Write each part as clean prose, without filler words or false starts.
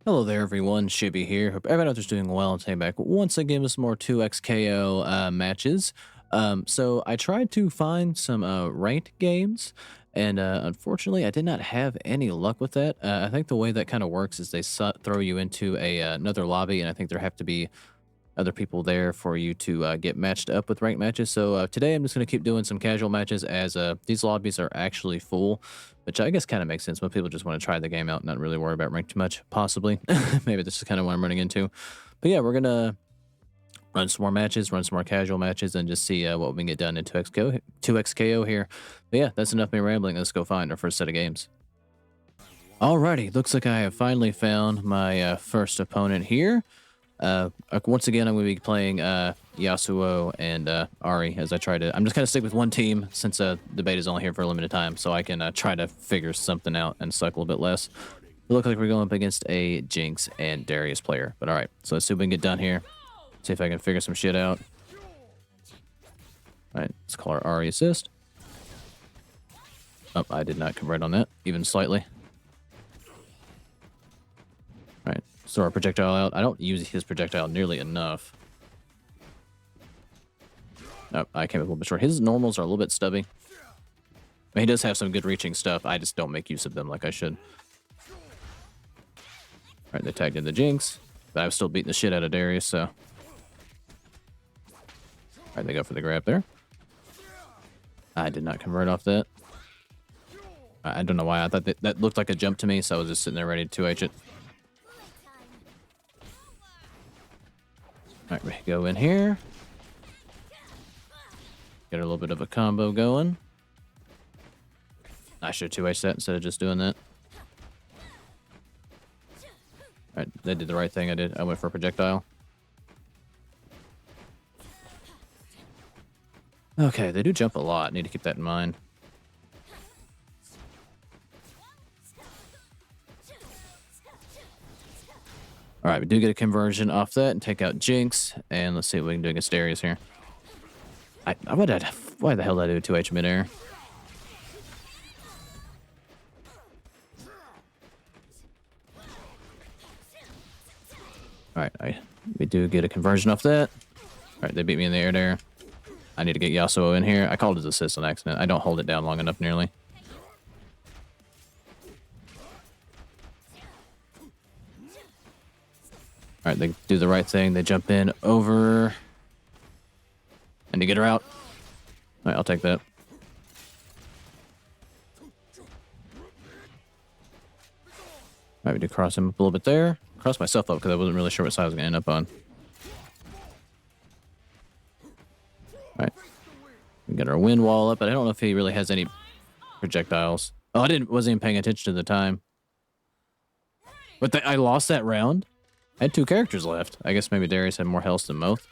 Hello there, everyone. Shibby here. Hope everyone out there's doing well and staying back once again with some more 2xKO matches. So I tried to find some ranked games, and unfortunately, I did not have any luck with that. I think the way that kind of works is they throw you into another lobby, and I think there have to be other people there for you to get matched up with ranked matches. So today I'm just going to keep doing some casual matches as these lobbies are actually full, which I guess kind of makes sense. Most people just want to try the game out and not really worry about ranked too much, possibly. Maybe this is kind of what I'm running into. But yeah, we're going to run some more matches, run some more casual matches, and just see what we can get done in 2xKO here. But yeah, that's enough me rambling. Let's go find our first set of games. Alrighty, looks like I have finally found my first opponent here. Once again, I'm going to be playing Yasuo and Ari as I try to. I'm just going to stick with one team since the beta is only here for a limited time, so I can try to figure something out and suck a little bit less. It looks like we're going up against a Jinx and Darius player, but all right. So let's see what we can get done here. See if I can figure some shit out. All right, let's call our Ari assist. Oh, I did not convert on that, even slightly. All right, so our projectile out. I don't use his projectile nearly enough. Nope, I came up a little bit short. His normals are a little bit stubby. I mean, he does have some good reaching stuff. I just don't make use of them like I should. All right, they tagged in the Jinx, but I was still beating the shit out of Darius, so. All right, they go for the grab there. I did not convert off that. I don't know why. I thought that looked like a jump to me, so I was just sitting there ready to 2H it. All right, we go in here. Get a little bit of a combo going. I should 2H that instead of just doing that. All right, they did the right thing. I went for a projectile. Okay, they do jump a lot. Need to keep that in mind. All right, we do get a conversion off that and take out Jinx. And let's see what we can do against Darius here. Why the hell did I do 2H midair? All right, we do get a conversion off that. All right, they beat me in the air there. I need to get Yasuo in here. I called his assist on accident. I don't hold it down long enough nearly. All right, they do the right thing. They jump in over. And to get her out. All right, I'll take that. All right, we do cross him up a little bit there. Cross myself up because I wasn't really sure what side I was going to end up on. All right. We get our wind wall up, but I don't know if he really has any projectiles. Oh, wasn't even paying attention to the time. But I lost that round. I had 2 characters left. I guess maybe Darius had more health than most.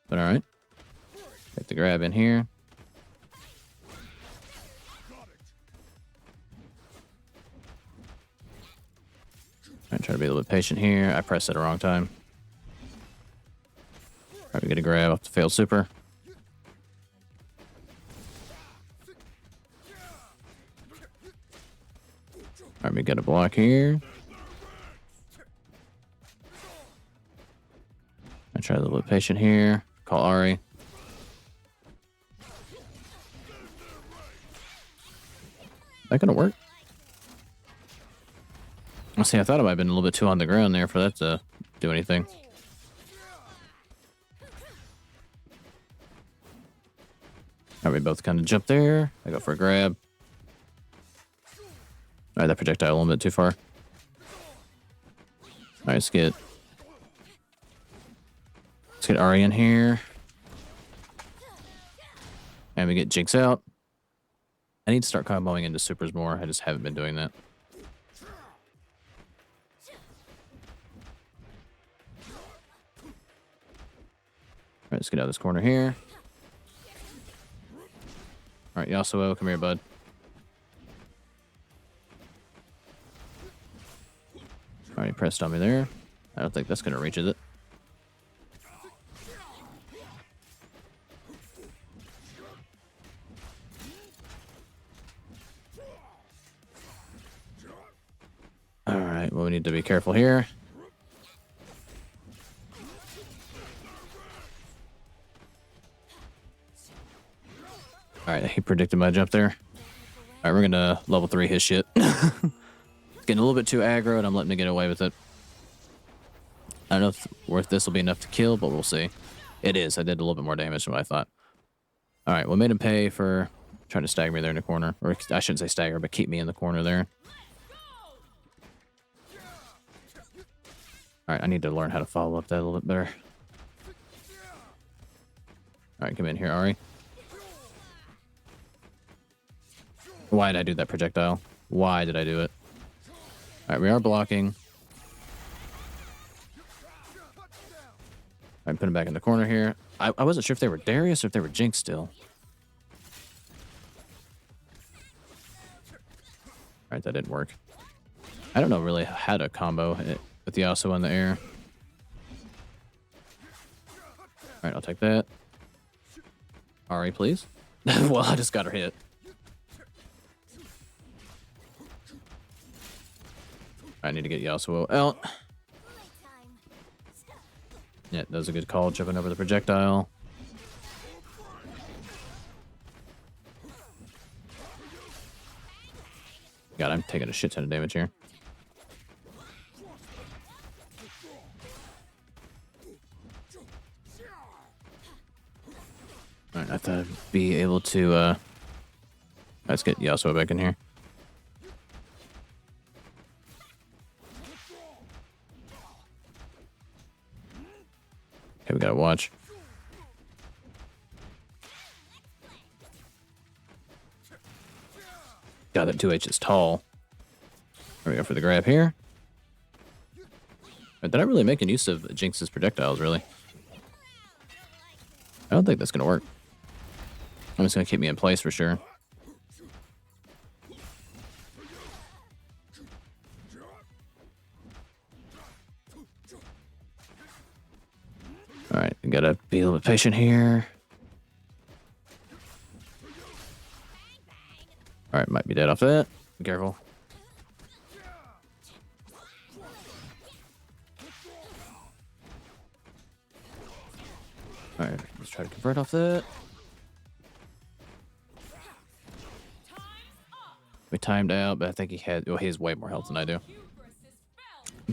But all right. Take the grab in here. I'm trying to be a little bit patient here. I pressed it the wrong time. All right, we get a grab off the failed super. All right, we got a block here. I try a little bit patient here. Call Ari. That gonna work? Let's see, I thought I might have been a little bit too on the ground there for that to do anything. All right, we both kind of jump there. I go for a grab. All right, that projectile a little bit too far. All right, let's get Ari in here. And we get Jinx out. I need to start comboing into supers more. I just haven't been doing that. All right, let's get out of this corner here. All right, Yasuo, come here, bud. All right, pressed on me there. I don't think that's going to reach, is it? All right, well, we need to be careful here. All right, he predicted my jump there. All right, we're gonna level 3 his shit. It's getting a little bit too aggro, and I'm letting him get away with it. I don't know if this will be enough to kill, but we'll see. It is. I did a little bit more damage than what I thought. All right, well, made him pay for trying to stagger me there in the corner. Or I shouldn't say stagger, but keep me in the corner there. All right, I need to learn how to follow up that a little bit better. All right, come in here, Ari. Why did I do that projectile? Why did I do it? All right, we are blocking. All right, put him back in the corner here. I wasn't sure if they were Darius or if they were Jinx still. All right, that didn't work. I don't know really how to combo it with the Yasuo in the air. All right, I'll take that. Ari, please. Well, I just got her hit. I need to get Yasuo out. Yeah, that was a good call, jumping over the projectile. God, I'm taking a shit ton of damage here. All right, I thought I'd be able to, let's get Yasuo back in here. Okay, we gotta watch. God, that 2H is tall. There we go for the grab here. They're not really making use of Jinx's projectiles, really. I don't think that's gonna work. I'm just gonna keep me in place for sure. All right, we gotta be a little bit patient here. All right, might be dead off that. Be careful. All right, let's try to convert off that. We timed out, but I think he had. Well, he has way more health than I do.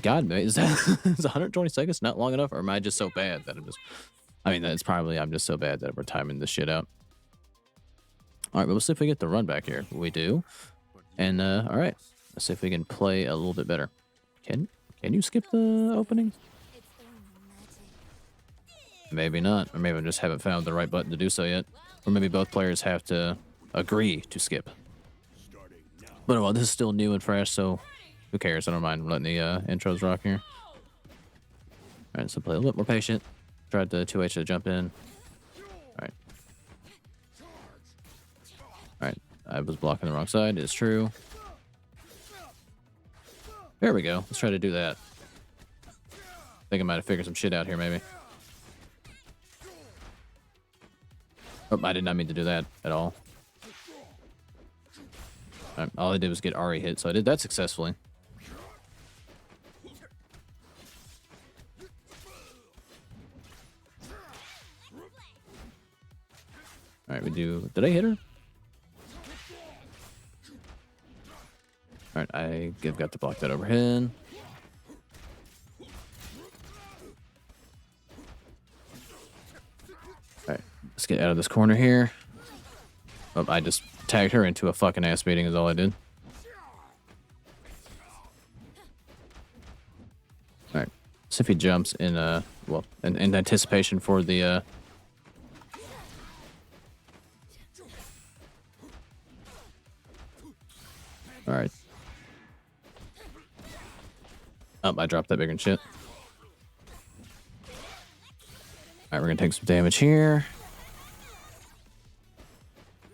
God, man, is that is 120 seconds not long enough, or am I just so bad that I'm just? I mean, that's probably I'm just so bad that we're timing this shit out. All right, but let's see if we get the run back here. We do, and all right, let's see if we can play a little bit better. Can you skip the opening? Maybe not, or maybe I just haven't found the right button to do so yet, or maybe both players have to agree to skip. But well, this is still new and fresh, so who cares? I don't mind letting the intros rock here. All right, so play a little bit more patient. Tried the 2H to jump in. All right. All right, I was blocking the wrong side. It's true. There we go. Let's try to do that. I think I might have figured some shit out here, maybe. Oh, I did not mean to do that at all. All I did was get Ari hit, so I did that successfully. All right, we do. Did I hit her? All right, I've got to block that overhead. All right, let's get out of this corner here. Oh, I just tagged her into a fucking ass beating is all I did. All right, see if he jumps in well, in anticipation for the all right. Oh, I dropped that bigger than shit. All right, we're gonna take some damage here.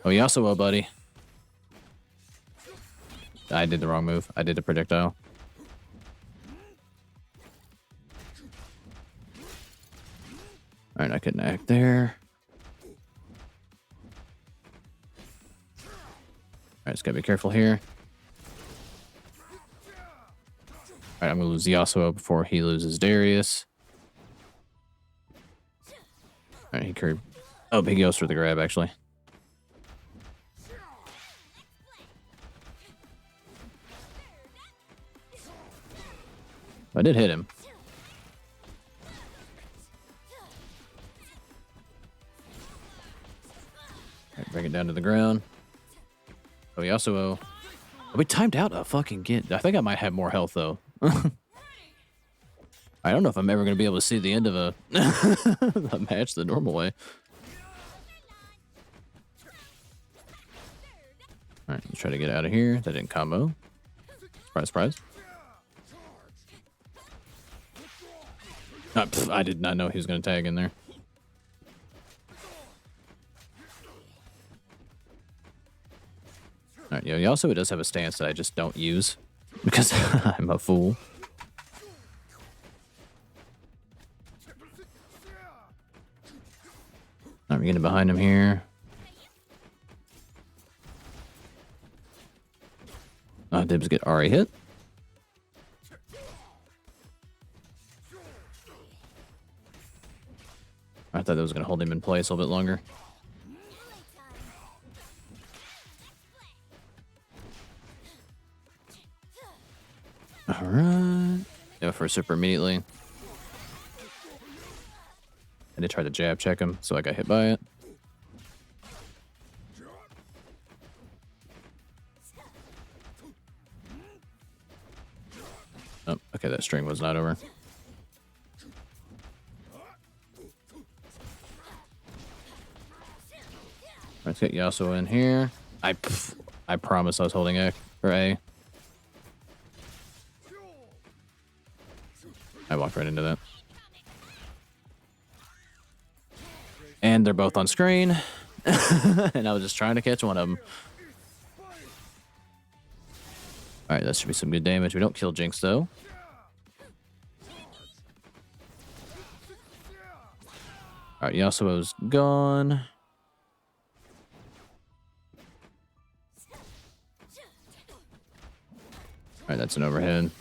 Oh, Yasuo, buddy. I did the wrong move. I did the projectile. All right, I couldn't act there. All right, just gotta be careful here. All All right, I'm gonna lose Yasuo before he loses Darius. All right, he curved. Oh, he goes for the grab, actually. I did hit him. All right, bring it down to the ground. Oh, Yasuo. Oh, we timed out a fucking get. I think I might have more health, though. I don't know if I'm ever going to be able to see the end of a, a match the normal way. All right, let's try to get out of here. That didn't combo. Surprise, surprise. I did not know he was going to tag in there. All right, yeah, also it does have a stance that I just don't use because I'm a fool. I'm getting behind him here. Dibs get Ari hit. I thought that was going to hold him in place a little bit longer. All right. Go for a super immediately. I did try to jab check him, so I got hit by it. Oh, okay, that string was not over. Let's get Yasuo in here. I promise I was holding A or A. I walked right into that. And they're both on screen. And I was just trying to catch one of them. Alright, that should be some good damage. We don't kill Jinx, though. Alright, Yasuo's gone. Alright, that's an overhead.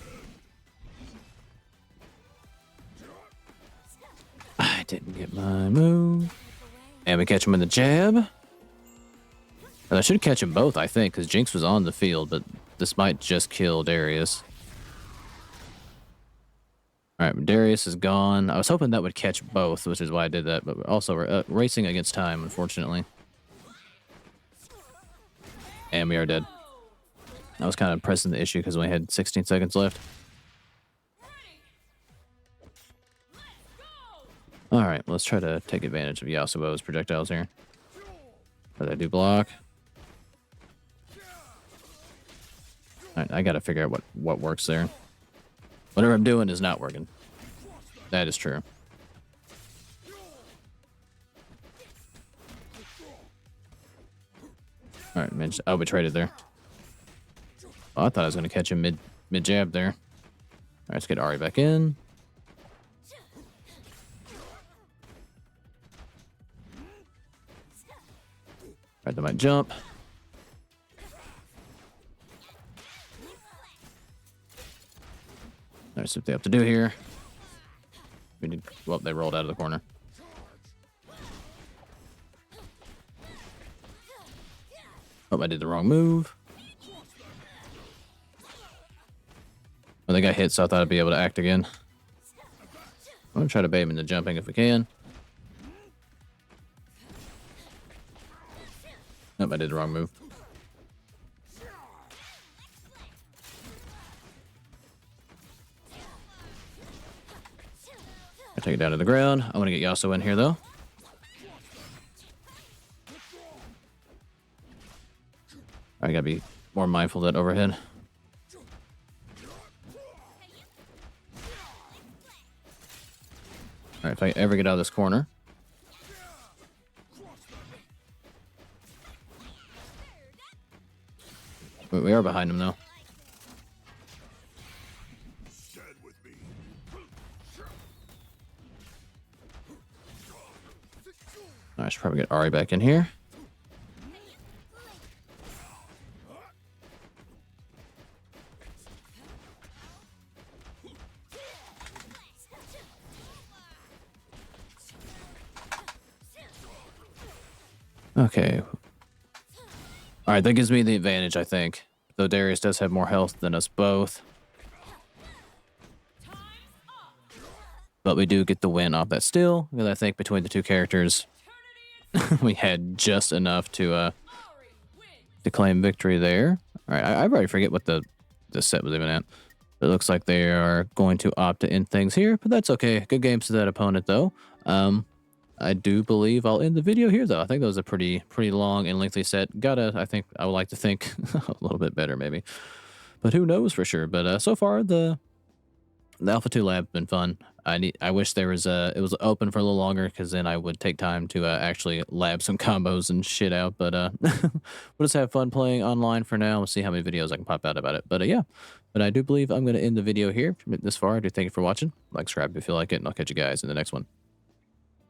I didn't get my move. And we catch him in the jab. And I should catch them both, I think, because Jinx was on the field, but this might just kill Darius. Alright, Darius is gone. I was hoping that would catch both, which is why I did that, but also we're racing against time, unfortunately. And we are dead. I was kind of pressing the issue because we had 16 seconds left. Alright, let's try to take advantage of Yasuo's projectiles here. But I do block. Alright, I gotta figure out what works there. Whatever I'm doing is not working. That is true. Alright, man. Oh, we traded there. Oh, I thought I was gonna catch him mid jab there. Alright, let's get Ari back in. Alright, they might jump. Alright, see what they have to do here. We did. Well, they rolled out of the corner. Oh, I did the wrong move. Well, they got hit, so I thought I'd be able to act again. I'm gonna try to bait him into jumping if we can. Nope, I did the wrong move. I take it down to the ground. I want to get Yasuo in here, though. I gotta be more mindful of that overhead. Alright, if I ever get out of this corner. We are behind him, though. I should probably get Ari back in here. Okay. All right, that gives me the advantage, I think. Though Darius does have more health than us both. But we do get the win off that still, because I think between the two characters, we had just enough to claim victory there. All right, I already forget what the set was even at. It looks like they are going to opt to end things here, but that's okay. Good games to that opponent, though. I do believe I'll end the video here, though. I think that was a pretty long and lengthy set. I think I would like to think a little bit better, maybe. But who knows for sure. But so far, the Alpha 2 lab has been fun. I wish there was it was open for a little longer, because then I would take time to actually lab some combos and shit out. But we'll just have fun playing online for now. We'll see how many videos I can pop out about it. But yeah, but I do believe I'm going to end the video here. This far, I do thank you for watching. Like, subscribe if you like it, and I'll catch you guys in the next one.